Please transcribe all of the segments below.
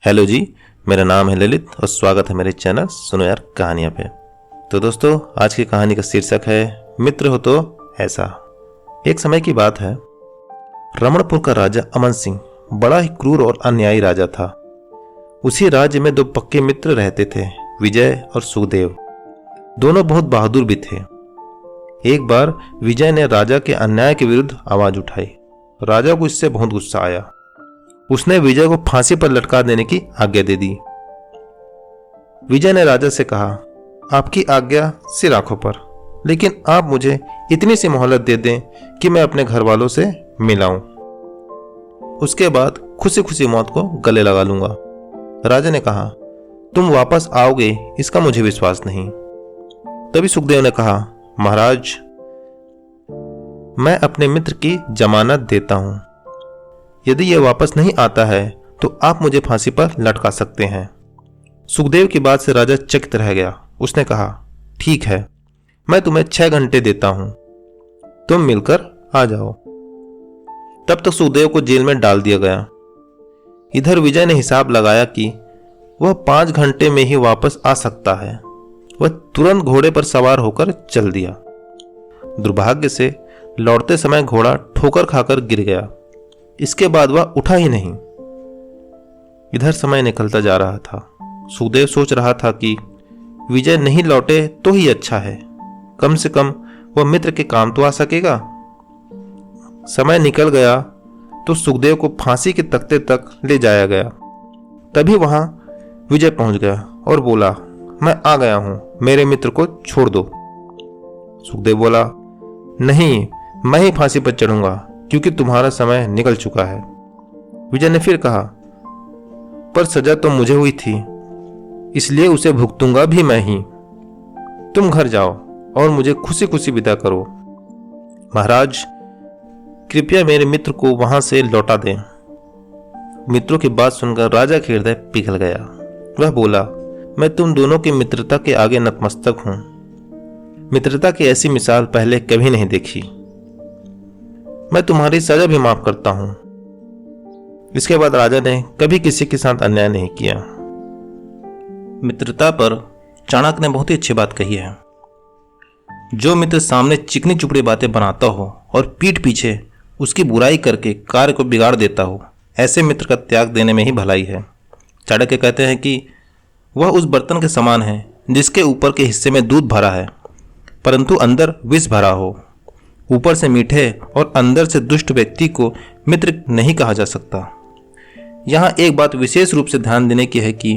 Hello जी, मेरा नाम है ललित और स्वागत है मेरे चैनल सुनो यार कहानियाँ पे। तो दोस्तों, आज की कहानी का शीर्षक है मित्र हो तो ऐसा। एक समय की बात है, रमणपुर का राजा अमन सिंह बड़ा ही क्रूर और अन्यायी राजा था। उसी राज्य में दो पक्के मित्र रहते थे, विजय और सुखदेव। दोनों बहुत बहादुर भी थे। एक बार विजय ने राजा के अन्याय के विरुद्ध आवाज उठाई। राजा को इससे बहुत गुस्सा आया। उसने विजय को फांसी पर लटका देने की आज्ञा दे दी। विजय ने राजा से कहा, आपकी आज्ञा सिर आंखों पर, लेकिन आप मुझे इतनी सी मोहलत दे दें कि मैं अपने घर वालों से मिलाऊं। उसके बाद खुशी खुशी मौत को गले लगा लूंगा। राजा ने कहा, तुम वापस आओगे इसका मुझे विश्वास नहीं। तभी सुखदेव ने कहा, महाराज, मैं अपने मित्र की जमानत देता हूं। यदि यह वापस नहीं आता है तो आप मुझे फांसी पर लटका सकते हैं। सुखदेव की बात से राजा चकित रह गया। उसने कहा, ठीक है, मैं तुम्हें 6 घंटे देता हूं, तुम मिलकर आ जाओ। तब तक सुखदेव को जेल में डाल दिया गया। इधर विजय ने हिसाब लगाया कि वह 5 घंटे में ही वापस आ सकता है। वह तुरंत घोड़े पर सवार होकर चल दिया। दुर्भाग्य से लौटते समय घोड़ा ठोकर खाकर गिर गया। इसके बाद वह उठा ही नहीं। इधर समय निकलता जा रहा था। सुखदेव सोच रहा था कि विजय नहीं लौटे तो ही अच्छा है, कम से कम वह मित्र के काम तो आ सकेगा। समय निकल गया तो सुखदेव को फांसी के तख्ते तक ले जाया गया। तभी वहां विजय पहुंच गया और बोला, मैं आ गया हूं, मेरे मित्र को छोड़ दो। सुखदेव बोला, नहीं, मैं ही फांसी पर चढ़ूंगा क्योंकि तुम्हारा समय निकल चुका है। विजय ने फिर कहा, पर सजा तो मुझे हुई थी, इसलिए उसे भुगतूंगा भी मैं ही। तुम घर जाओ और मुझे खुशी खुशी विदा करो। महाराज, कृपया मेरे मित्र को वहां से लौटा दें। मित्रों की बात सुनकर राजा का हृदय पिघल गया। वह बोला, मैं तुम दोनों की मित्रता के आगे नतमस्तक हूं। मित्रता की ऐसी मिसाल पहले कभी नहीं देखी। मैं तुम्हारी सजा भी माफ करता हूं। इसके बाद राजा ने कभी किसी के साथ अन्याय नहीं किया। मित्रता पर चाणक्य ने बहुत ही अच्छी बात कही है। जो मित्र सामने चिकनी चुपड़ी बातें बनाता हो और पीठ पीछे उसकी बुराई करके कार्य को बिगाड़ देता हो, ऐसे मित्र का त्याग देने में ही भलाई है। चाणक्य कहते हैं कि वह उस बर्तन के समान है जिसके ऊपर के हिस्से में दूध भरा है परंतु अंदर विष भरा हो। ऊपर से मीठे और अंदर से दुष्ट व्यक्ति को मित्र नहीं कहा जा सकता। यहाँ एक बात विशेष रूप से ध्यान देने की है कि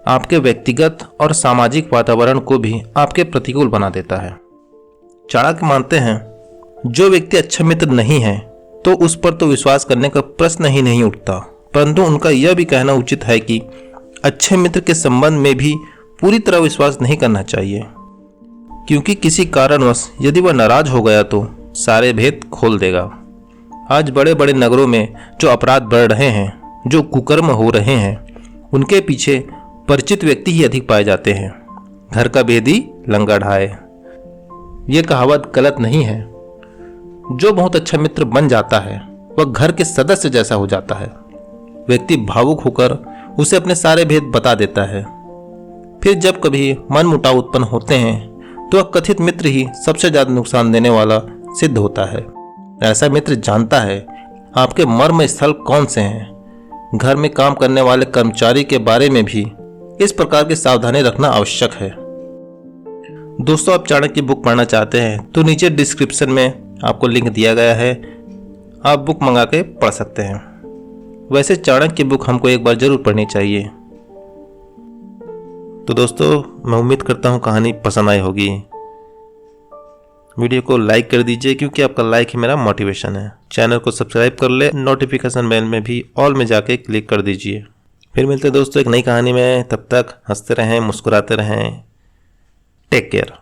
आपके व्यक्तिगत और सामाजिक वातावरण को भी आपके प्रतिकूल बना देता है। चाणक्य मानते हैं, जो व्यक्ति अच्छा मित्र नहीं है तो उस पर तो विश्वास करने का प्रश्न ही नहीं उठता, परंतु उनका यह भी कहना उचित है कि अच्छे मित्र के संबंध में भी पूरी तरह विश्वास नहीं करना चाहिए, क्योंकि किसी कारणवश यदि वह नाराज हो गया तो सारे भेद खोल देगा। आज बड़े बड़े नगरों में जो अपराध बढ़ रहे हैं, जो कुकर्म हो रहे हैं, उनके पीछे परिचित व्यक्ति ही अधिक पाए जाते हैं। घर का भेदी लंगा ढाए, ये कहावत गलत नहीं है। जो बहुत अच्छा मित्र बन जाता है वह घर के सदस्य जैसा हो जाता है। व्यक्ति भावुक होकर उसे अपने सारे भेद बता देता है। फिर जब कभी मन मुटाव उत्पन्न होते हैं तो वह कथित मित्र ही सबसे ज्यादा नुकसान देने वाला सिद्ध होता है। ऐसा मित्र जानता है आपके मर्म स्थल कौन से हैं। घर में काम करने वाले कर्मचारी के बारे में भी इस प्रकार की सावधानी रखना आवश्यक है। दोस्तों, आप चाणक्य की बुक पढ़ना चाहते हैं तो नीचे डिस्क्रिप्शन में आपको लिंक दिया गया है, आप बुक मंगा के पढ़ सकते हैं। वैसे चाणक्य की बुक हमको एक बार जरूर पढ़नी चाहिए। तो दोस्तों, मैं उम्मीद करता हूँ कहानी पसंद आई होगी। वीडियो को लाइक कर दीजिए क्योंकि आपका लाइक ही मेरा मोटिवेशन है। चैनल को सब्सक्राइब कर ले, नोटिफिकेशन बेल में भी ऑल में जाके क्लिक कर दीजिए। फिर मिलते हैं दोस्तों एक नई कहानी में। तब तक हंसते रहें, मुस्कुराते रहें। Take care.